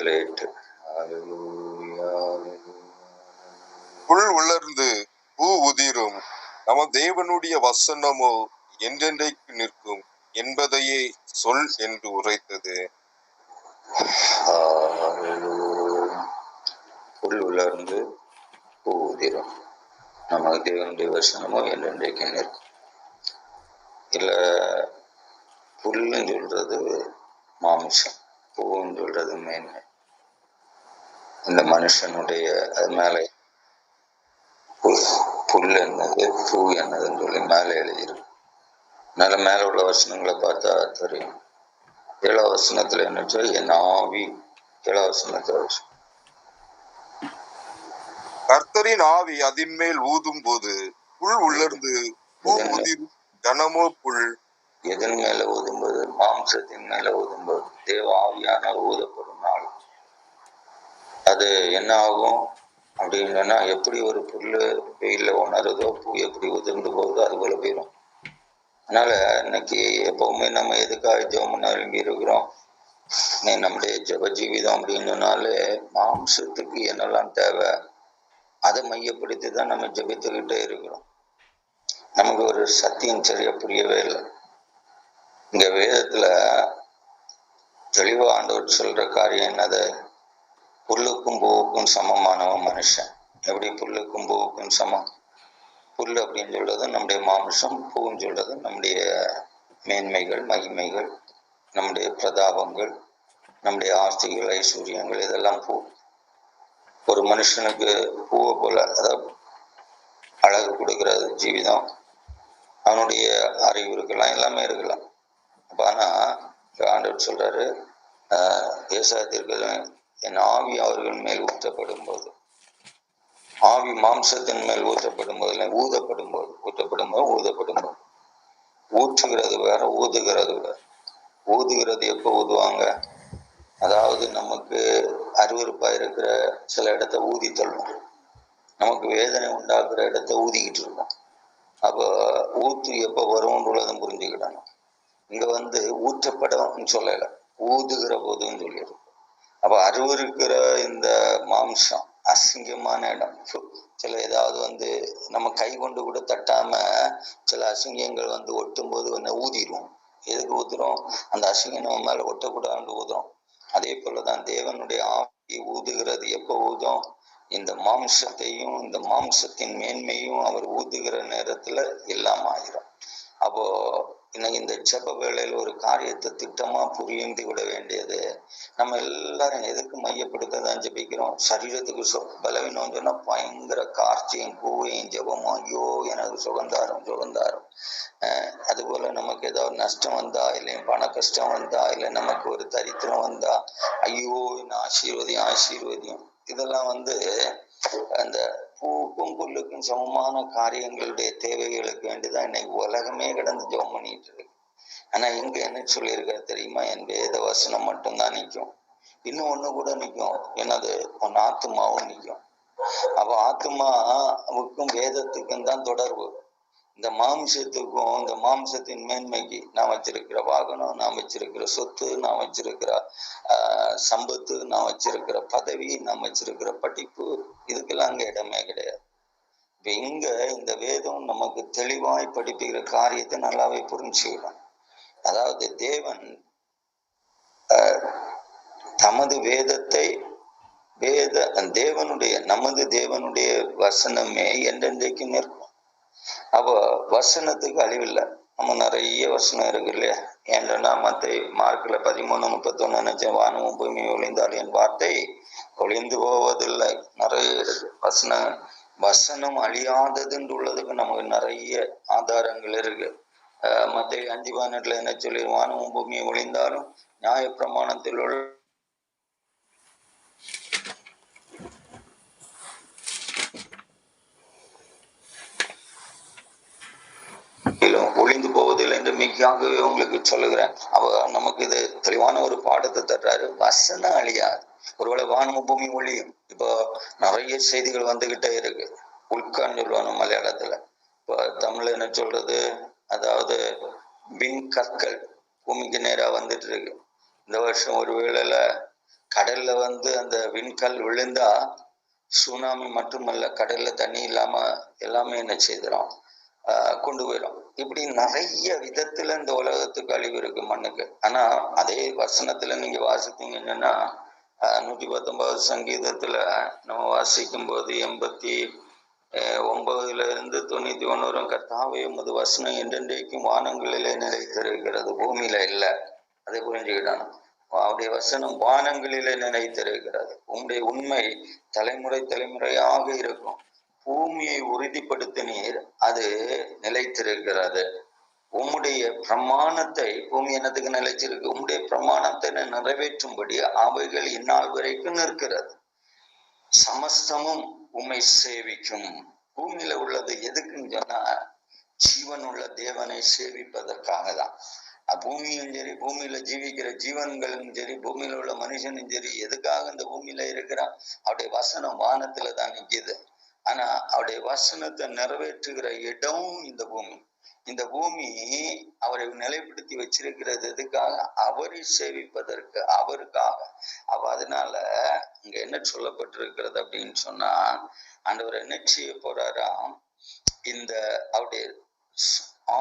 அதில் 8. புல் உலர்ந்து பூ உதிரும், நம்ம தேவனுடைய வசனமோ என்றென்றைக்கு நிற்கும் என்பதையே சொல் என்று உரைத்தது. புல் உலர்ந்து பூ உதிரும், நம்ம தேவனுடைய வசனமோ என்றென்றைக்கு நிற்கும். இல்லை, புல்லுன்னு சொல்றது மாம்சம், பூன்னு சொல்றது மேன்மை. இந்த மனுஷனுடைய அது மேலே புல் என்னது பூ என்னதுன்னு சொல்லி மேலே எழுதியிருக்கு. அதனால மேலே உள்ள வசனங்களை பார்த்தா தெரியும். 7ஆம் வசனத்துல என்ன சொல், என் ஆவி. 7ஆம் வசனத்துல கர்த்தரின் ஆவி அதின் மேல் ஊதும் போது புல் உலர்ந்து பூ உதிரும், கனமோ புல். எதன் மேல ஊதும்போது? மாம்சத்தின் மேல ஊதும்போது. தேவ ஆவியான ஊதப்படும் நாள் அது என்ன ஆகும் அப்படின்னு சொன்னா, எப்படி ஒரு புல்லு வெயில்ல உணருதோ, பூ எப்படி உதிர்ந்து போகுதோ அது போல போயிடும். அதனால இன்னைக்கு எப்பவுமே நம்ம எதுக்காக ஜெபம் எழும்பி இருக்கிறோம், நம்முடைய ஜெப ஜீவிதம் அப்படின்னு சொன்னாலே மாம்சத்துக்கு என்னெல்லாம் தேவை அதை மையப்படுத்தி தான் நம்ம ஜெபித்துக்கிட்டே இருக்கிறோம். நமக்கு ஒரு சத்தியம் சரியா புரியவே இல்லை. இங்க வேதத்துல தெளிவா ஆண்டவர் சொல்ற காரியம் என்னது? புல்லுக்கும் பூவுக்கும் சமமானவன் மனுஷன். எப்படி புல்லுக்கும் பூவுக்கும் சமம்? புல் அப்படின்னு சொல்றது நம்முடைய மாம்சம், பூன்னு சொல்றது நம்முடைய மேன்மைகள், மகிமைகள், நம்முடைய பிரதாபங்கள், நம்முடைய ஆஸ்திகள், ஐஸ்வர்யங்கள், இதெல்லாம் பூ. ஒரு மனுஷனுக்கு பூவை போல, அதாவது அழகு கொடுக்கறது ஜீவிதம், அவனுடைய அறிவு இருக்கலாம், எல்லாமே இருக்கலாம். அப்ப ஆனா ஆண்டவர் சொல்றாரு, ஏசாயத்திற்கு என் ஆவி அவர்கள் மேல் ஊற்றப்படும் போது, ஆவி மாம்சத்தின் மேல் ஊற்றப்படும் போது, ஊதப்படும் போது, ஊற்றுகிறது வேற, ஊதுகிறது வேற. ஊதுகிறது எப்போ ஊதுவாங்க? அதாவது நமக்கு அருவருப்பா இருக்கிற சில இடத்த ஊதி தள்ளும், நமக்கு வேதனை உண்டாக்குற இடத்த ஊதிக்கிட்டு இருக்கோம். அப்போ ஊத்து எப்போ வரும்ன்றதும் புரிஞ்சுக்கிடணும். இங்க ஊற்றப்படும் சொல்லல, ஊதுகிற போதுன்னு சொல்லிடும். அப்ப அருவருக்கிற இந்த மாம்சம் அசிங்கமான இடம். சில ஏதாவது நம்ம கை கொண்டு கூட தட்டாம சில அசிங்கங்கள் ஒட்டும் போது ஊதிடும். எதுக்கு ஊத்துறோம்? அந்த அசிங்கம் நம்ம மேல ஒட்டக்கூடாதுன்னு ஊதுறோம். அதே போலதான் தேவனுடைய ஆவி ஊதுகிறது எப்போ ஊதும்? இந்த மாம்சத்தையும் இந்த மாம்சத்தின் மேன்மையும் அவர் ஊதுகிற நேரத்துல எல்லாம் ஆயிரும். அப்போ இன்னைக்கு இந்த ஜெப வேளையில ஒரு காரியத்தை திட்டமா புரிந்து விட வேண்டியது, நம்ம எல்லாரும் எதுக்கு மையப்படுத்ததான் ஜெபிக்கிறோம்? சரீரத்துக்கு பலவீனம் சொன்னா பயங்கர கார்ச்சியும் கூவையும் ஜெபமும், ஐயோ எனக்கு சுகந்தாரம். அதுபோல நமக்கு ஏதாவது நஷ்டம் வந்தா, இல்லை பண கஷ்டம் வந்தா, இல்லை நமக்கு ஒரு தரித்திரம் வந்தா, ஐயோ என்ன ஆசீர்வதியும். இதெல்லாம் அந்த பூக்கும் புல்லுக்கும் சமமான காரியங்களுடைய தேவைகளுக்கு வேண்டிதான் இன்னைக்கு உலகமே கிடந்து ஜெபம் பண்ணிட்டு இருக்கு. ஆனா இங்க என்ன சொல்லியிருக்காரு தெரியுமா? என் வேத வசனம் மட்டும்தான் நிற்கும். இன்னும் ஒண்ணு கூட நிற்கும், என்னது? உன் ஆத்துமாவும் நிற்கும். அப்ப ஆத்துமாவுக்கும் வேதத்துக்கும் தான் தொடர்பு. இந்த மாம்சத்துக்கும், இந்த மாம்சத்தின் மேன்மைக்கு, நான் வச்சிருக்கிற வாகனம், நான் வச்சிருக்கிற சொத்து, நான் வச்சிருக்கிற சம்பத்து, நான் வச்சிருக்கிற பதவி, நான் வச்சிருக்கிற படிப்பு, இதுக்கெல்லாம் அங்க இடமே கிடையாது. இப்ப இங்க இந்த வேதம் நமக்கு தெளிவாய் படிப்புகிற காரியத்தை நல்லாவே புரிஞ்சுக்கலாம். அதாவது தேவன் தமது வேதத்தை நமது தேவனுடைய வசனமே என்றென்றைக்கு நிற்கும். அப்போ வசனத்துக்கு அழிவில்லை. நம்ம நிறைய வசனம் இருக்கு இல்லையா? ஏன்னா மார்க்ல 13:31 நினைச்சேன், வானமும் பூமி ஒளிந்தால் என் வார்த்தை ஒளிந்து போவதில்லை. நிறைய இருக்கு வசனம் அழியாததுன்னு உள்ளதுக்கு நமக்கு நிறைய ஆதாரங்கள் இருக்கு. மத்தேயு 5:18 என்ன சொல்லி, வானமும் பூமியை ஒளிந்தாலும் நியாய பிரமாணத்தில் உள்ள ஒளிந்து போவதில்லை என்று மிகாகவே உங்களுக்கு சொல்லுகிறேன். நமக்கு இது தெளிவான ஒரு பாடத்தை தர்றாரு. வசனம் அழியாது. ஒருவேளை வானமும் பூமி ஒளியும். இப்போ நிறைய செய்திகள் வந்துகிட்டே இருக்கு. உட்கான்னு சொல்லுவாங்க மலையாளத்துல. இப்போ தமிழ்ல என்ன சொல்றது? அதாவது விண்கற்கள் பூமிக்கு நேரா வந்துட்டு இருக்கு. இந்த வருஷம் ஒரு வேளையில கடல்ல அந்த விண்கல் விழுந்தா சுனாமி மட்டுமல்ல, கடல்ல தண்ணி இல்லாம எல்லாமே என்ன செய்திடும், கொண்டு போயிடும். இப்படி நிறைய விதத்துல இந்த உலகத்துக்கு அழிவு இருக்கு மண்ணுக்கு. ஆனா அதே வசனத்துல நீங்க வாசித்தீங்கன்னா 119 சங்கீதத்துல நம்ம வாசிக்கும் போது 89-91 கர்த்தாவே உமது வசனம் என்றென்றைக்கும் வானங்களிலே நிலைத்திருக்கிறது, பூமியில இல்ல. அதை புரிஞ்சுக்கிட்டான். அவருடைய வசனம் வானங்களிலே நிலைத்திருக்கிறது. உங்களுடைய உண்மை தலைமுறை தலைமுறையாக இருக்கும். பூமியை உறுதிப்படுத்தினீர், அது நிலைத்திருக்கிறது. உம்முடைய பிரமாணத்தை, பூமி என்னத்துக்கு நிலைச்சிருக்கு, உம்முடைய பிரமாணத்தை நிறைவேற்றும்படி அவைகள் இந்நாள் வரைக்கும் நிற்கிறது. சமஸ்தமும் உம்மை சேவிக்கும். பூமியில உள்ளது எதுக்குன்னு சொன்னா ஜீவன் உள்ள தேவனை சேவிப்பதற்காக தான். பூமியும் சரி, பூமியில ஜீவிக்கிற ஜீவன்களும் சரி, பூமியில உள்ள மனுஷனும் சரி, எதுக்காக இந்த பூமியில இருக்கிறான்? அவருடைய வசனம் வானத்துல தான் நிக்குது. ஆனா அவருடைய வசனத்தை நிறைவேற்றுகிற இடம் இந்த பூமி. இந்த பூமி அவரை நிலைப்படுத்தி வச்சிருக்கிறது எதுக்காக? அவரை சேவிப்பதற்கு, அவருக்காக. அதனால இங்க என்ன சொல்லப்பட்டிருக்கிறது அப்படின்னு சொன்னா, ஆண்டவர் என்ன செய்ய போறாராம், இந்த அவருடைய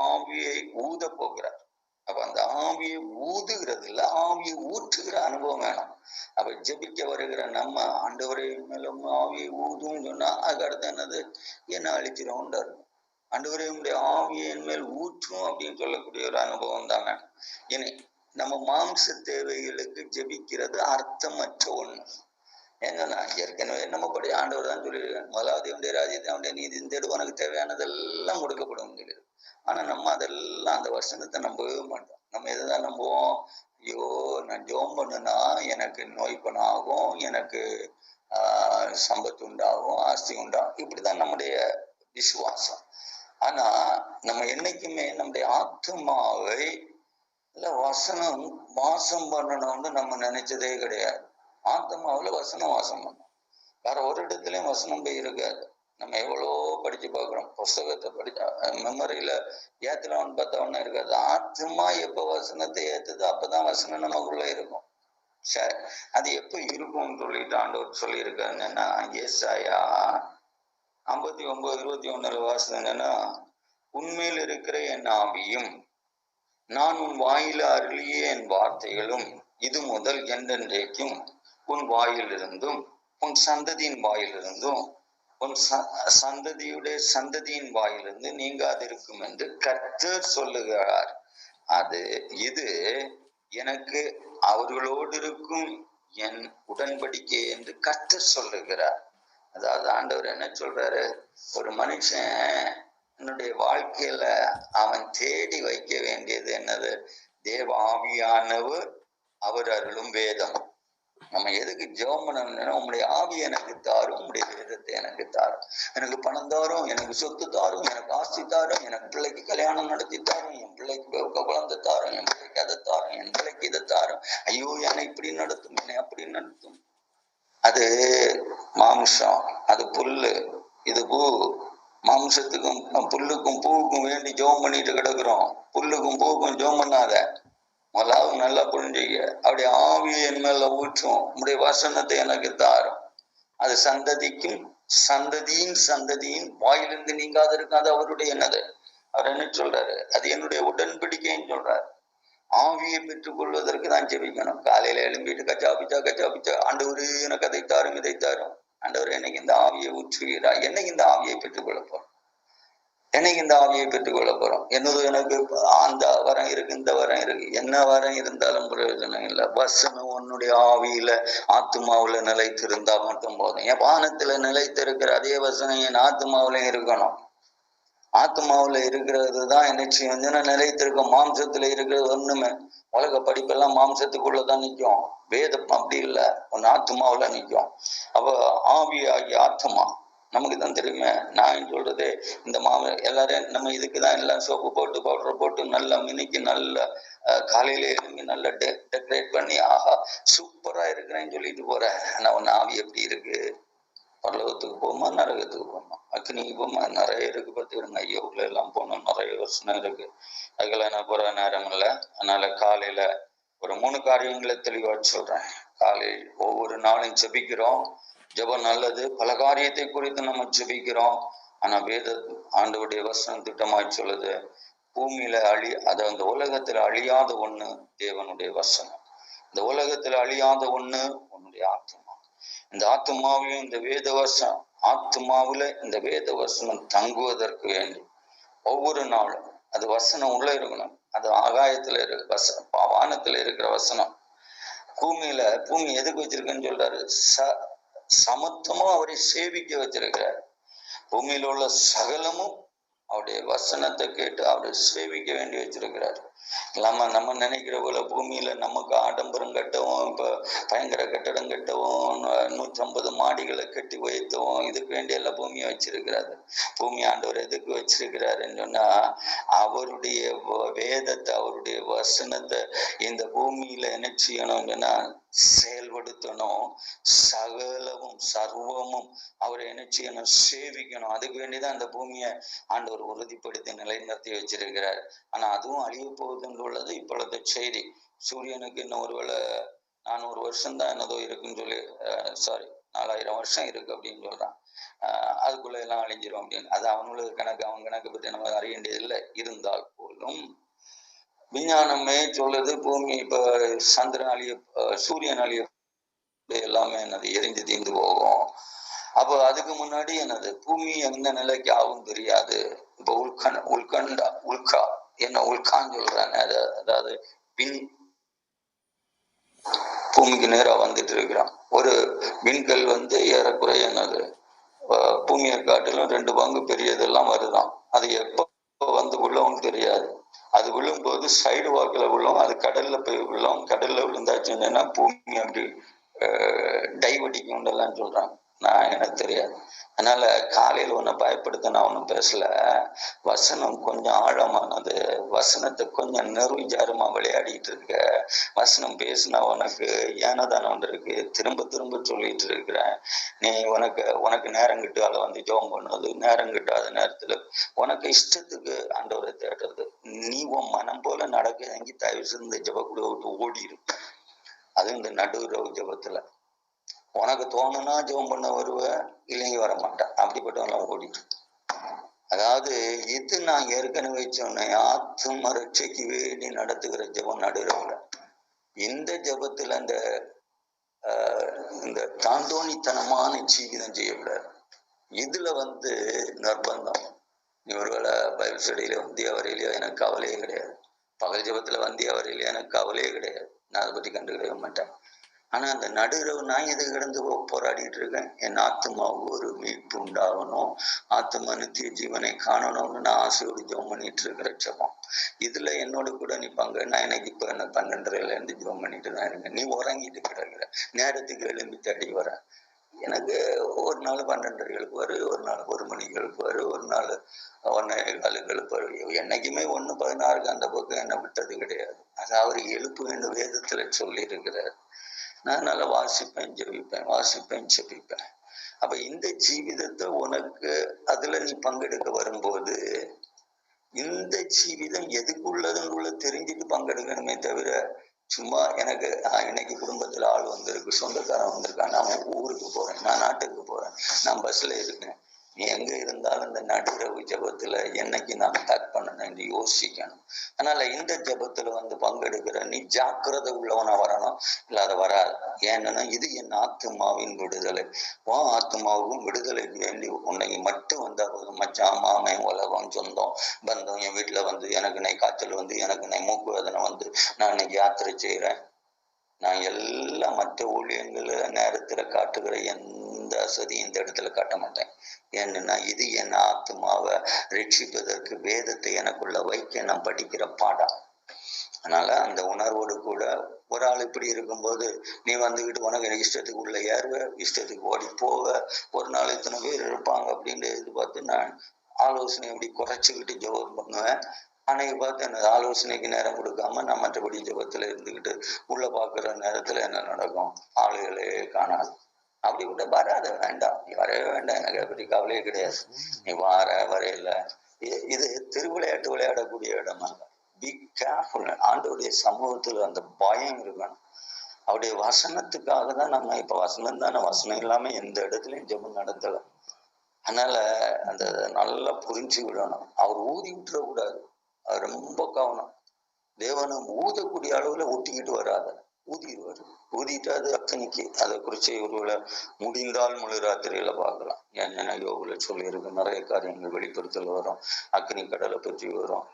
ஆவியை ஊத போகிறார். அந்த ஆவியை ஊதுகிறது இல்ல, ஆவியை ஊற்றுகிற அனுபவம் வேணும். ஜெபிக்க வருகிற நம்ம ஆண்டவரை மேலும் ஆவியை ஊதும் சொன்னா அதுக்கு அடுத்து என்னது, என்ன அழிச்சிடும். ஆண்டவரே உடைய ஆவியின் மேல் ஊற்றும் அப்படின்னு சொல்லக்கூடிய ஒரு அனுபவம் தான் வேணும். இனி நம்ம மாம்ச தேவைகளுக்கு ஜெபிக்கிறது அர்த்தமற்ற ஒண்ணு. ஏன்னா ஏற்கனவே நம்ம படி ஆண்டவர் தான் சொல்லியிருக்கேன், முதலாவது அவனுடைய ராஜ்யத்தை அவனுடைய நீதி தேடு, உனக்கு தேவையானதெல்லாம் கொடுக்கப்படும் சொல்லியிருக்கு. ஆனா நம்ம அதெல்லாம் அந்த வசனத்தை நம்பவே மாட்டோம். நம்ம எதுதான் நம்புவோம்? ஐயோ நான் ஜெபம் பண்ணுனா எனக்கு நோய் ஆகும், எனக்கு சம்பத்து உண்டாகும், ஆஸ்தி உண்டாகும், இப்படிதான் நம்முடைய விசுவாசம். ஆனா நம்ம என்னைக்குமே நம்முடைய ஆத்மாவை வசனம் வாசம் பண்ணணும்னு நம்ம நினைச்சதே கிடையாது. ஆத்மாவுல வசனம் வாசம் பண்ணும். வேற ஒரு இடத்துலயும் வசனம் போய் இருக்காது. நம்ம எவ்வளோ படிச்சு பார்க்கிறோம், புஸ்தகத்தை படிச்சா மெமரியில ஏத்தலாம்னு பார்த்தவொன்னு இருக்காது. ஆத்மா எப்ப வசனத்தை ஏத்துது அப்பதான் வசனம் நமக்குள்ள இருக்கும். சரி, அது எப்ப இருக்கும்னு சொல்லிட்டு ஆண்டவர் சொல்லியிருக்காருன்னா, ஏசாயா 59:21 வாசனைன்னா, உண்மையில் இருக்கிற என் ஆவியும் நான் உன் வாயில அருளிய என் வார்த்தைகளும் இது முதல் என்றென்றைக்கும் உன் வாயிலிருந்தும் உன் சந்ததியின் வாயிலிருந்தும் உன் சந்ததியுடைய சந்ததியின் வாயிலிருந்து நீங்காதிருக்கும் என்று கர்த்தர் சொல்லுகிறார். இது எனக்கு அவர்களோடு இருக்கும் என் உடன்படிக்கை என்று கர்த்தர் சொல்லுகிறார். அதாவது ஆண்டவர் என்ன சொல்றாரு, ஒரு மனுஷன் என்னுடைய வாழ்க்கையில அவன் தேடி வைக்க வேண்டியது என்னது? தேவ ஆவியானவர், அவர் அருளும் வேதம். நம்ம எதுக்கு ஜெபம் பண்ணணும்னா, உங்களுடைய ஆவி எனக்கு தாரும், உங்களுடைய வேதத்தை எனக்கு தாரும், எனக்கு பணம் தாரும், எனக்கு சொத்து தாரும், எனக்கு ஆஸ்தி தாரும், எனக்கு பிள்ளைக்கு கல்யாணம் நடத்தி தாரும், என் பிள்ளைக்கு குழந்தை தாரும், என் பிள்ளைக்கு அதை தாரும், என் பிள்ளைக்கு இதை தாரும். ஐயோ என்னை இப்படி நடத்தும், என்னை அப்படி நடத்தும். அது மாம்சம், அது புல்லு, இது பூ. மாம்சத்துக்கும் புல்லுக்கும் பூவுக்கும் வேண்டி ஜெபம் பண்ணிட்டு கிடக்குறோம். புல்லுக்கும் பூவுக்கும் ஜெபம் பண்ணாத. முதலாவது நல்லா புரிஞ்சுக்க, அப்படியே ஆவியை என் மேல ஊற்றும், உங்களுடைய வசனத்தை எனக்கு தாரும். அது சந்ததிக்கும் சந்ததியின் சந்ததியின் வாயிலிருந்து நீங்காது இருக்காது. அவருடைய என்னது, அவர் என்ன சொல்றாரு, அது என்னுடைய உடன்படிக்கைன்னு சொல்றாரு. ஆவியை பெற்றுக் கொள்வதற்கு தான் ஜெபிக்கணும். காலையில எழும்பிட்டு கச்சா ஆண்டவரு எனக்கு அதை தாரும், இதை தாரும். ஆண்டவர் என்னைக்கு இந்த ஆவியை ஊற்றுகிறார், என்னைக்கு இந்த ஆவியை பெற்றுக் கொள்ள போறோம், என்னைக்கு இந்த ஆவியை பெற்றுக் கொள்ள போறோம். என்னது எனக்கு அந்த வரம் இருக்கு, இந்த வரம் இருக்கு, என்ன வரம் இருந்தாலும் பிரயோஜனம் இல்லை. வசனம் உன்னுடைய ஆவியில ஆத்மாவுல நிலைத்திருந்தா மட்டும் போதும். என் வானத்துல நிலைத்திருக்கிற அதே வசனம் என் ஆத்மாவில இருக்கணும். ஆத்மாவுல இருக்கிறது தான் என்ன செய்யும், நிலைத்திருக்கும். மாம்சத்துல இருக்கிறது ஒண்ணுமே, உலக படிப்பெல்லாம் மாம்சத்துக்குள்ளதான் நிற்கும். வேதம் அப்படி இல்லை, ஒன்னு ஆத்மாவுல நிற்கும். அப்ப ஆவியாகி ஆத்மா நமக்கு தான் தெரியுமே. நான் சொல்றது இந்த எல்லாரும் நம்ம இதுக்குதான் எல்லாம் சோப்பு போட்டு பவுடர் போட்டு நல்லா மினிக்கு நல்லா காலையில எழுப்பி நல்லா டெக்கரேட் பண்ணி ஆஹா சூப்பரா இருக்கிறேன்னு சொல்லிட்டு போறேன். ஆனா உன் ஆவி எப்படி இருக்கு? பரலோகத்துக்கு போமா, நரகத்துக்கு போமா, அக்னிக்கு போமா, நிறைய இருக்கு. பார்த்துக்கிடுங்க, ஐயோக்குள்ள எல்லாம் போனோம், நிறைய வருஷம் இருக்கு. அதுக்கெல்லாம் நான் போற நேரம் இல்லை. அதனால காலையில ஒரு 3 காரியங்களை தெளிவா சொல்றேன். காலையில் ஒவ்வொரு நாளும் ஜெபிக்கிறோம். ஜெபம் நல்லது. பல காரியத்தை குறித்து நம்ம ஜெபிக்கிறோம். ஆனா ஆண்டவருடைய வசனம் திட்டமாய் சொல்லுது, பூமியில அது அந்த உலகத்துல அழியாத ஒண்ணு தேவனுடைய வசனம். இந்த உலகத்துல அழியாத ஒண்ணு உன்னுடைய ஆத்மா. இந்த ஆத்மாவிலும் இந்த வேத வசனம், ஆத்மாவில இந்த வேத வசனம் தங்குவதற்கு வேண்டும். ஒவ்வொரு நாளும் அது வசனம் உள்ள இருக்கணும். அது ஆகாயத்துல இருக்கு வசனம், வானத்துல இருக்கிற வசனம். பூமி எதுக்கு வச்சிருக்குன்னு சொல்றாரு? சமத்துவமும் அவரை சேவிக்க வச்சிருக்கிறார். பூமியில உள்ள சகலமும் அவருடைய வசனத்தை கேட்டு அவரை சேவிக்க வேண்டி வச்சிருக்கிறார். நம்ம நினைக்கிற போல பூமியில நமக்கு ஆடம்பரம் கட்டவும், இப்ப பயங்கர கட்டடம் கட்டவும், 150 மாடிகளை கட்டி வைத்தவும் இதுக்கு வேண்டிய எல்லாம் பூமியை வச்சிருக்கிறாரு. பூமி ஆண்டவர் எதுக்கு வச்சிருக்கிறாருன்னு சொன்னா, அவருடைய வேதத்தை, அவருடைய வசனத்தை இந்த பூமியில என்ன செய்யணும்னு சொன்னா செயல்படுத்தணும். சகலமும் சர்வமும் அவரை என்ன செய்யணும்? சேவிக்கணும். அதுக்கு வேண்டிதான் அந்த பூமியை ஆண்டவர் உறுதிப்படுத்தி நிலைநிறுத்தி வச்சிருக்கிறார். ஆனா அதுவும் அழிய போகுதுன்னு உள்ளது இப்பொழுது செய்தி. சூரியனுக்கு இன்னும் ஒருவேளை 400 வருஷம் தான் என்னதோ இருக்குன்னு சொல்லி, 4000 வருஷம் இருக்கு அப்படின்னு சொல்றான். அதுக்குள்ள எல்லாம் அழிஞ்சிரும் அப்படின்னு. அது அவனுடைய கணக்கு, அவன் கணக்கு பற்றி நம்ம அறிய வேண்டியதில்லை. இருந்தால் போலும் விஞ்ஞானமே சொல்லுது, பூமி இப்ப சந்திரன் அழிய, சூரியன் அழிய, எல்லாமே என்னது எரிஞ்சு தீர்ந்து போகும். அப்போ அதுக்கு முன்னாடி என்னது பூமி எந்த நிலைக்கு ஆகும் தெரியாது. இப்ப உல்கா என்ன உல்கான்னு சொல்றாங்க. அதாவது பூமிக்கு நேரா வந்துட்டு இருக்கிறான். ஒரு விண்கல் ஏறக்குறைய என்னது பூமியை காட்டிலும் 2 பங்கு பெரியதெல்லாம் வருதான். அது எப்போ விழுவும் தெரியாது. அது விழும்போது சைடு வாக்கில் விழும். அது கடல்ல போய் விழும். கடல்ல விழுந்தாச்சுன்னா பூமி அப்படி டைவடிக்கும் சொல்றாங்க. எனக்கு தெரியாது. அதனால காலையில் ஒன்னும் பயப்படுத்த நான் ஒன்றும் பேசல. வசனம் கொஞ்சம் ஆழமானது. வசனத்தை கொஞ்சம் நெருஞ்சாரமா விளையாடிட்டு இருக்க. வசனம் பேசினா உனக்கு ஏனதான ஒன்று இருக்கு. திரும்ப திரும்ப சொல்லிட்டு இருக்கிறேன். நீ உனக்கு நேரம் கிட்டால ஜெபம் பண்ணுவது, நேரம் கிட்டாத நேரத்துல உனக்கு இஷ்டத்துக்கு ஆண்டவரை தேடுறது. நீ உன் மனம் போல நடக்க எங்கி தயவு செய்து இந்த ஜெப கூட விட்டு ஓடிடு. அது இந்த நடுவுறவு ஜெபத்துல உனக்கு தோணுனா ஜெபம் பண்ண வருவ, இல்லைங்க வர மாட்டேன். அப்படிப்பட்டவெல்லாம் ஓடிட்டு. அதாவது இது நான் ஏற்கனவே சொன்னேன், ஆத்தும ரட்சைக்கு வேண்டி நடத்துகிற ஜெபம் நடுறவுல. இந்த ஜெபத்துல இந்த தாண்டோனித்தனமான ஜீவிதம் செய்யக்கூடாது. இதுல நிர்பந்தம். நீ ஒருவேளை பைபிள் ஸ்டடியில வந்தியா வரையிலையோ எனக்கு கவலையே கிடையாது. பகல் ஜெபத்துல வந்தியா வரையிலையோ எனக்கு கவலையே கிடையாது. நான் அதை பத்தி கண்டுக்கிடவே மாட்டேன். ஆனா அந்த நடுரவு நான் எது கிடந்து போராடிட்டு இருக்கேன். என் ஆத்மாவுக்கு ஒரு மீட்பு உண்டாகணும், ஆத்மா நித்திய ஜீவனை காணணும்னு நான் ஆசையோடு ஜெபம் பண்ணிட்டு இருக்கிற ஜெபம். இதுல என்னோட கூட நீ பங்கு. நான் எனக்கு இப்ப 12:30 இருந்து ஜெபம் பண்ணிட்டு தான் இருக்கேன். நீ உறங்கிட்டு கிடக்குற. நேரத்துக்கு எழும்பி தேடி வர. எனக்கு ஒரு நாள் 12:30 வரு, ஒரு நாள் 1 மணிக்கு வரு, ஒரு நாள் 1:15 வரு. என்னைக்குமே 1:16 அந்த பக்கம் என்ன விட்டது கிடையாது. அது அவர் எழுப்பு வேண்டும் வேதத்துல சொல்லி இருக்கிறார். நான் நல்லா வாசிப்பேன், ஜெபிப்பேன். அப்ப இந்த ஜீவிதத்தை உனக்கு அதுல நீ பங்கெடுக்க வரும்போது, இந்த ஜீவிதம் எதுக்குள்ளதுன்னு தெரிஞ்சுட்டு பங்கெடுக்கணுமே தவிர, சும்மா எனக்கு இன்னைக்கு குடும்பத்துல ஆள் வந்திருக்கு, சொந்தக்காரன் வந்திருக்கான், நான் ஊருக்கு போறேன், நான் நாட்டுக்கு போறேன், நான் பஸ்ல இருக்கேன். நீ எங்க இருந்தாலும் இந்த நடுரவு ஜபத்துல என்னைக்கு நான் டக் பண்ணணும் யோசிக்கணும். அதனால இந்த ஜபத்துல பங்கெடுக்கிற நீ ஜாக்கிரதை உள்ளவனா வரணும். இல்லாத வராது. ஏன்னா இது என் ஆத்மாவின் விடுதலை. உன் ஆத்மாவுக்கும் விடுதலைக்கு வேண்டி உன்னைக்கு மட்டும் வந்தா போதும். மச்சான், மாமன், உலகம், சொந்தம், பந்தம், என் வீட்டுல எனக்கு நை காய்ச்சல் எனக்கு நை மூக்கு வேதனை நான் இன்னைக்கு யாத்திரை செய்யறேன். நான் எல்லாம் மற்ற ஊழியங்கள நேரத்துல காட்டுகிற எந்த அசதியும் இந்த இடத்துல காட்ட மாட்டேன். ஏன்னா இது என் ஆத்மாவை ரட்சிப்பதற்கு வேதத்தை எனக்குள்ள வைக்க நான் படிக்கிற பாடம். அதனால அந்த உணர்வோடு கூட ஒரு ஆள் இப்படி இருக்கும்போது நீ உனக்கு இஷ்டத்துக்கு உள்ள ஏறுவ, இஷ்டத்துக்கு ஓடி போவ. ஒரு நாள் இத்தனை பேர் இருப்பாங்க அப்படின்னு எதிர்பார்த்து நான் ஆலோசனை அப்படி குறைச்சிக்கிட்டு ஜெபம் பண்ணுவேன். அன்னைக்கு பார்த்து எனக்கு ஆலோசனைக்கு நேரம் கொடுக்காம நான் மற்றபடி ஜெபத்துல இருந்துக்கிட்டு உள்ள பாக்குற நேரத்துல என்ன நடக்கும்? ஆளுகளே காணாது. அப்படி விட்ட வராத, வேண்டாம், நீ வரவே வேண்டாம், எனக்கு அப்படி கவலையே கிடையாது. நீ வரையில இது திருவிளையாட்டு விளையாடக்கூடிய இடமா. Be careful. ஆண்டவருடைய சமூகத்துல அந்த பயம் இருக்கணும். அவருடைய வசனத்துக்காக தான் நம்ம இப்ப வசனம் தானே, வசனம் இல்லாம எந்த இடத்துலயும் ஜெபம் நடத்தல. அதனால அந்த நல்லா புரிஞ்சு விடணும். அவர் ஊதி விட்டுறக்கூடாது, அது ரொம்ப கவனம். தேவனை ஊதக்கூடிய அளவுல ஒட்டிக்கிட்டு வராத, ஊதிடுவாரு. ஊதிட்டு அது அத்தனைக்கு அதை குறிச்சு ஒருவேளை முடிந்தால் முழு ராத்திரியில பார்க்கலாம். ஏன்னா யோகுல சொல்லியிருக்கு, நிறைய காரியங்கள் வெளிப்படுத்தல் வரும், அக்னி கடலை பற்றி வரும்,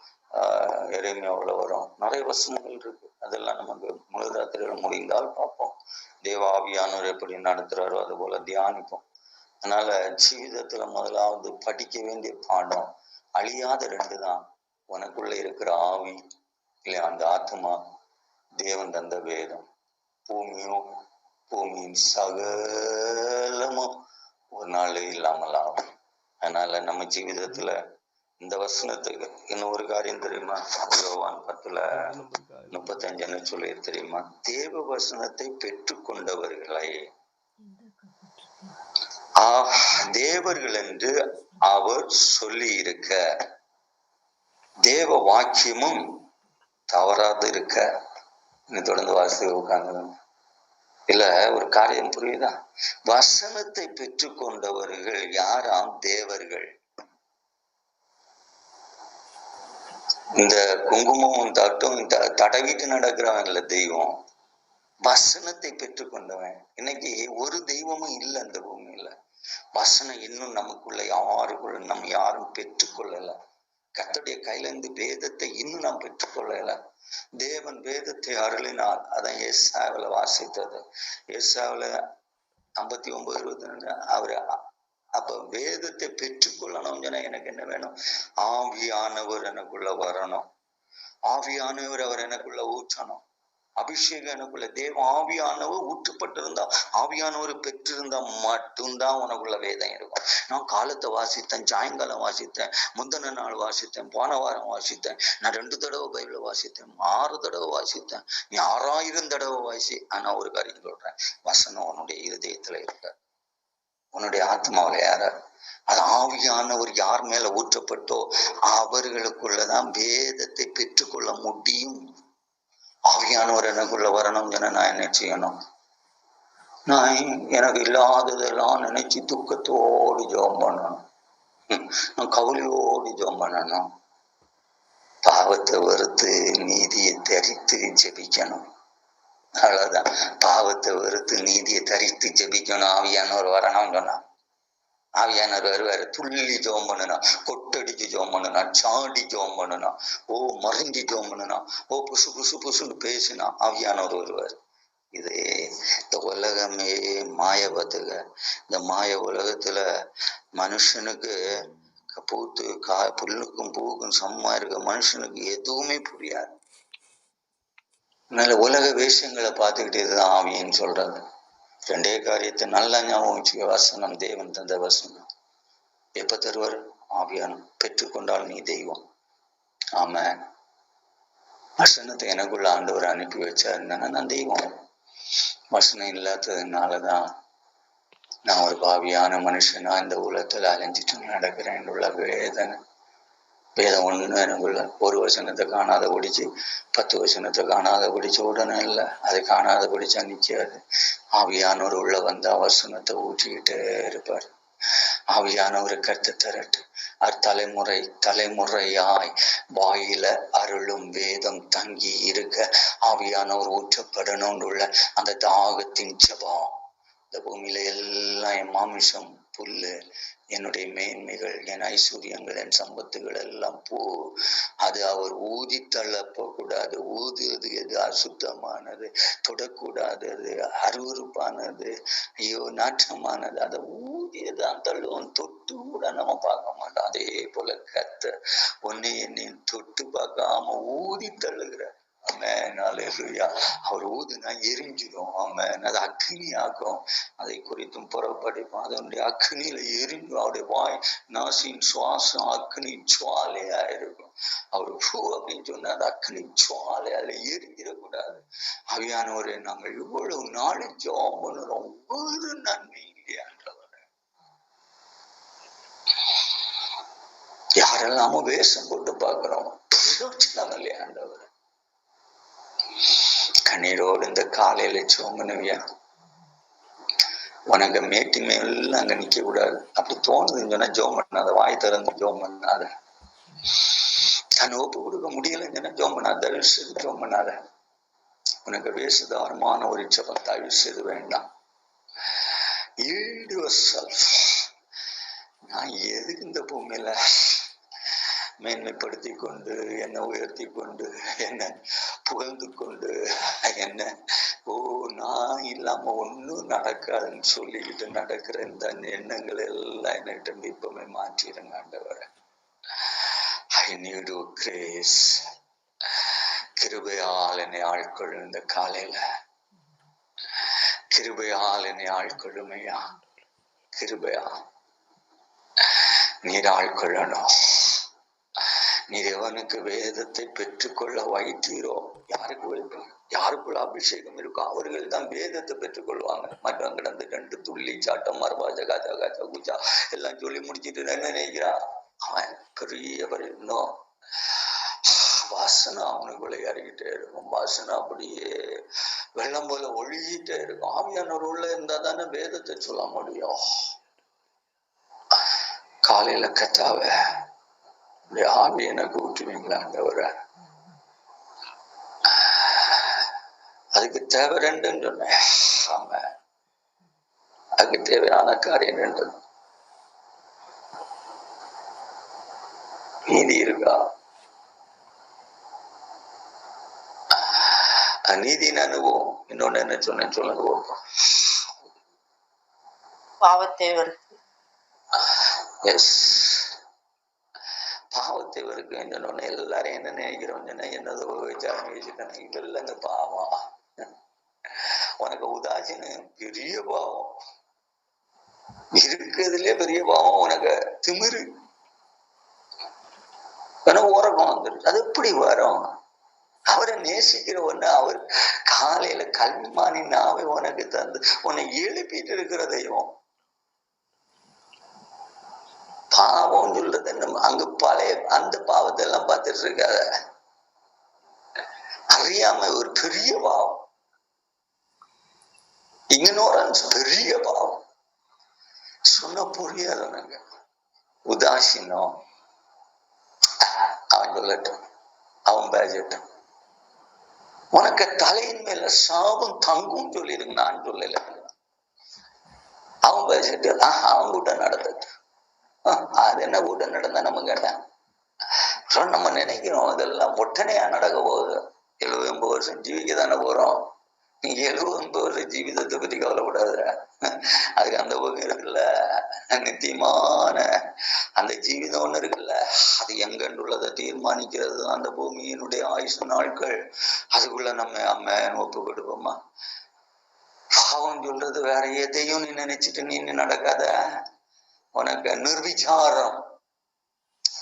எரேமியாவுல வரும், நிறைய வசனங்கள் இருக்கு. அதெல்லாம் நமக்கு முழு ராத்திரியில முடிந்தால் பார்ப்போம். தேவ ஆவியானவர் எப்படி நடத்துறாரோ அது போல தியானிப்போம். அதனால ஜீவிதத்துல முதலாவது படிக்க வேண்டிய பாடம் அழியாத 2 தான். உனக்குள்ள இருக்கிற ஆவி இல்லை அந்த ஆத்மா, தேவன் தந்த வேதம். பூமியின் சகலமும் ஒரு நாள் இல்லாமல் ஆகும். அதனால நம்ம ஜீவிதத்துல இந்த வசனத்துக்கு இன்னொரு காரியம் தெரியுமா? யோவான் 10:35 சொல்லி தெரியுமா? தேவ வசனத்தை பெற்றுக்கொண்டவர்களை தேவர்கள் என்று அவர் சொல்லி இருக்க, தேவ வாக்கியமும் தவறாது இருக்க. தொடர்ந்து வாசி உட்கார்ந்து இல்ல, ஒரு காரியம் புரியுதா? வசனத்தை பெற்றுக்கொண்டவர்கள் யாராம்? தேவர்கள். இந்த குங்குமம் தட்டும் தடவிட்டு நடக்கிறவன் இல்ல தெய்வம், வசனத்தை பெற்றுக்கொண்டவன். இன்னைக்கு ஒரு தெய்வமும் இல்லை அந்த பூமியில. வசனம் இன்னும் நமக்குள்ள நம்ம யாரும் பெற்றுக்கொள்ளல. கர்த்தருடைய கையில இருந்து வேதத்தை இன்னும் நாம் பெற்றுக்கொள்ளல. தேவன் வேதத்தை அருளினார். அதான் ஏசாயாவுல வாசித்தது. ஏசாயாவுல 59:22 அவரு அப்ப வேதத்தை பெற்றுக்கொள்ளணும். எனக்கு என்ன வேணும்? ஆவியானவர் எனக்குள்ள வரணும். ஆவியானவர் அவர் எனக்குள்ள ஊற்றணும். அபிஷேகம் எனக்குள்ள தேவ ஆவியானவர் ஊற்றப்பட்டிருந்தா, ஆவியானவர் பெற்றிருந்தா மட்டும்தான் உனக்குள்ள வேதம் இருக்கும். நான் காலத்தை வாசித்தேன், சாயங்காலம் வாசித்தேன், முந்தின நாள் வாசித்தேன், போன வாரம் வாசித்தேன், நான் 2 தடவை பைபிளை வாசித்தேன், 6 தடவை வாசித்தேன், நீ 6000 தடவை வாசி. ஆனா ஒரு காரியம் சொல்றேன், வசனம் உன்னுடைய இருதயத்துல இருக்க, உன்னுடைய ஆத்மாவில யார அது ஆவியானவர் யார் மேல ஊற்றப்பட்டோ அவர்களுக்குள்ளதான் வேதத்தை பெற்றுக்கொள்ள முடியும். ஆவியானவர் எனக்குள்ள வரணும். நான் என்ன செய்யணும்? நான் எனக்கு இல்லாததெல்லாம் நினைச்சு துக்கத்தோடு ஜெபம் பண்ணணும். நான் கவலையோடு ஜெபம் பண்ணணும். பாவத்தை வெறுத்து நீதியை தரித்து ஜெபிக்கணும். அவ்வளவுதான். பாவத்தை வெறுத்து நீதியை தரித்து ஜெபிக்கணும். ஆவியானவர் வரணும்னு சொன்னா ஆவியானவர் வருவாரு. துள்ளி ஜெபம் பண்ணணும், கொட்டடிச்சு ஜெபம் பண்ணணும், சாடி ஜெபம் பண்ணணும், மறைஞ்சி ஜெபம் பண்ணணும், புசு புசு புசுன்னு பேசினா ஆவியானவர் வருவார். இது இந்த உலகமே மாயபத்துக. இந்த மாய உலகத்துல மனுஷனுக்கு புல்லுக்கும் பூவுக்கும் சமமா இருக்க மனுஷனுக்கு எதுவுமே புரியாது. அதனால உலக வேஷங்களை பார்த்துக்கிட்டு இதுதான் ஆவின்னு சொல்றது. 2 காரியத்தை நல்லா ஞாபகம் வச்சுக்க. வசனம் தேவன் தந்த வசனம். எப்ப தருவார்? ஆவியானம் பெற்றுக்கொண்டால் நீ தெய்வம். ஆமா, வசனத்தை எனக்குள்ள ஆண்டவர் அனுப்பி வச்சா இருந்தானா நான் தெய்வம். வசனம் இல்லாததுனாலதான் நான் ஒரு பாவியான மனுஷனா இந்த உலகத்துல அலைஞ்சிட்டு நடக்கிறேன். உள்ள வேதனை. வேதம் ஒண்ணு எனக்குள்ள ஒரு வசனத்தை காணாத பிடிச்சு 10 வசனத்தை காணாத பிடிச்ச உடனே இல்லை, அதை காணாத பிடிச்சா நிக்காது. ஆவியானவர் உள்ள வந்தா வசனத்தை ஊற்றிக்கிட்டே இருப்பார். ஆவியானவர் கருத்து தரட்டு. தலைமுறையாய் வாயில அருளும் வேதம் தங்கி இருக்க ஆவியானவர் ஊற்றப்படணும் உள்ள அந்த தாகத்தின் ஜெபம். இந்த பூமியில எல்லாம் என் மாமிசம் புல்லு, என்னுடைய மேன்மைகள், என் ஐஸ்வர்யங்கள், என் சம்பத்துகள் எல்லாம் அது அவர் ஊதி தள்ளப்பக்கூடாது. ஊதுவது எது அசுத்தமானது, தொடக்கூடாது, அது அருவருப்பானது, ஐயோ நாற்றமானது, அதை ஊதியதான் தள்ளுவோம். தொட்டு கூட நம்ம பார்க்க மாட்டோம். அதே போல கர்த்தர் உன்னை என்னையும் தொட்டு பார்க்காம ஊதி தள்ளுகிற. அவர் ஊதுனா எரிஞ்சிடும். அது அக்னி ஆகும். அதை குறித்தும் புறப்படிப்போம். அதனுடைய அக்னியில எரிஞ்சும். அவருடைய வாய் நாசின் சுவாசம் அக்னி ஜுவாலையா இருக்கும். அவர் பூ அப்படின்னு சொன்னா அது அக்னி ஜுவாலை, அதுல எரிஞ்சிடக்கூடாது. ஆவியானவரே, நாங்கள் இவ்வளவு நாளை ஜெபம் பண்ணுறோம், ஒரு நன்மை இல்லையான்றவரை. யாரெல்லாமோ வேஷம் போட்டு பார்க்கிறோம், இல்லையாண்டவர். கண்ணீரோடு இந்த காலையில சோமனுவியா, உனக்கு மேட்டி மேல அங்க நிக்க கூடாது. அப்படி தோணுதுன்னு சொன்னா ஜோம் பண்ணாத, வாய் திறந்து ஜோம் பண்ணாத. தன் ஒப்பு கொடுக்க முடியலன்னு சொன்னா ஜோம் பண்ணாத, தயவு செய்து ஜோம் பண்ணாத. உனக்கு வேசுதாரமான ஒரு ஜபம் தயவு செய்து வேண்டாம். Yield yourself. நான் எதுக்கு இந்த பூமியில மேன்மைப்படுத்தி கொண்டு, என்னை உயர்த்தி கொண்டு, என்னை புகழ்ந்து கொண்டு, என்ன நான் இல்லாம ஒன்னும் நடக்காதுன்னு சொல்லிக்கிட்டு நடக்கிற இந்த எண்ணங்கள் எல்லாம் என்னிட்ட இப்பவுமே மாற்றிடுங்க ஆண்டவரே. I need your grace. கிருபையால் என்னை ஆட்கொள்ளும் இந்த காலையில, கிருபையால் என்னை ஆட்கொள்ளுமையா, கிருபையா நீர் ஆட்கொள்ளணும். நீர் எவனுக்கு வேதத்தை பெற்றுக்கொள்ள வைத்தீரோ, யாருக்குள்ள அபிஷேகம் இருக்கோ அவர்கள் தான் வேதத்தை பெற்றுக்கொள்வாங்க. மற்றவங்க கிடந்து 2 துள்ளி சாட்டம் மரபாஜ காஜா காஜா குஜா எல்லாம் சொல்லி முடிச்சுட்டு என்ன நினைக்கிறான், அவன் பெரியவர். இன்னும் வாசனை அவனுக்குள்ள இறங்கிட்டே இருக்கும். வாசனை அப்படியே வெள்ளம் போல ஒழுகிட்டே இருக்கும். ஆவியானவர் உள்ள இருந்தா தானே வேதத்தை சொல்ல முடியும். காலையில கத்தாவ ஆவி எனக்கு ஊற்றுவீங்களாண்டவர, அதுக்கு தேவை 2 சொன்னேன். ஆமா, அதுக்கு தேவையான காரியம் 2. நீதி இருக்கா? நீதியின் அனுபவம். இன்னொன்னு என்ன சொன்னேன் சொல்லுங்க. பாவத்தை வெறுத்து. எஸ், பாவத்தை வெறுக்க. எல்லாரும் என்ன நினைக்கிறோம், என்னதோ விசாரணை வச்சுட்டாங்க. இதெல்லாம் இந்த பாவம் உனக்கு உதாசீன பெரிய பாவம் இருக்கிறதுலே பெரிய பாவம் உனக்கு திமிரு. உறக்கம் வந்துருச்சு. அது எப்படி வரும்? அவரை நேசிக்கிற ஒண்ணு, அவர் காலையில கல்விமானி நாவை உனக்கு தந்து உன்னை எழுப்பிட்டு இருக்கிற தெய்வம். பாவம் சொல்றது நம்ம அங்க பழைய அந்த பாவத்தை எல்லாம் பார்த்துட்டு இருக்காத. அறியாம ஒரு பெரிய பாவம், இக்னோரன்ஸ் பெரிய பாவம். சொன்ன புரியாது உனக்கு. உதாசீனம், அவன் சொல்லட்டும், அவன் பேஜட்டும். உனக்கு தலையின் மேல சாபம் தங்கும் சொல்லிடுங்க, நான் சொல்லல. அவன் பேசிட்டு அவன் கூட்டம் நடத்தட்டு. அது என்ன கூட்டம் நடந்தா நம்ம கேட்டேன். நம்ம நினைக்கிறோம் இதெல்லாம் ஒட்டனையா நடக்க போகுது. 70-80 வருஷம் ஜீவிக்க தானே போறோம். நீங்க 70-80 வருஷம் ஜீவிதத்தை பத்தி கவலைப்படாத. அதுக்கு அந்த பக்கம் இருக்குல்ல, நித்தியமான அந்த ஜீவிதம் ஒண்ணு இருக்குல்ல, அது எங்கண்டுள்ளதை தீர்மானிக்கிறது அந்த பூமியினுடைய ஆயுசு நாட்கள். அதுக்குள்ள நம்ம அம்மா ஒப்பு கொடுப்போமா? பாவம் சொல்றது வேற எதையும் நீ நினைச்சிட்டு நீ நடக்காத. உனக்கு நிர்விச்சாரம்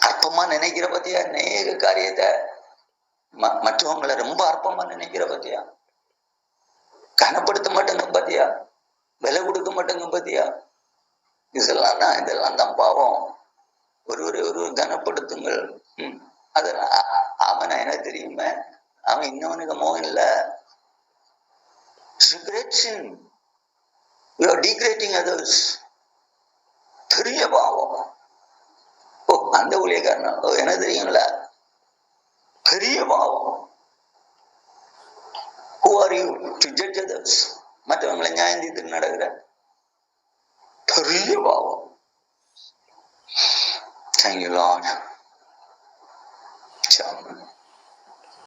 அற்பமா நினைக்கிற பத்தியா, அநேக காரியத்தை மற்றவங்களை ரொம்ப அற்பமா நினைக்கிற பத்தியா, கனப்படுத்த மாட்டேங்க பத்தியா, விலை கொடுக்க மாட்டேங்க பத்தியா. இதெல்லாம் தான் பாவம். ஒரு கனப்படுத்துங்கள். அதெல்லாம் அவனை என்ன தெரியுமே, அவன் இன்னவனுக்கு மோகம் இல்ல. You are degrading others. பெரிய பாவம். அந்த ஊழியக்காரன் என்ன தெரியுங்களா, பெரிய பாவம். Who are you to judge others? மற்றவங்களை நியாயம் தீர்த்து நடக்கிற பெரிய பாவம். Thank you, Lord.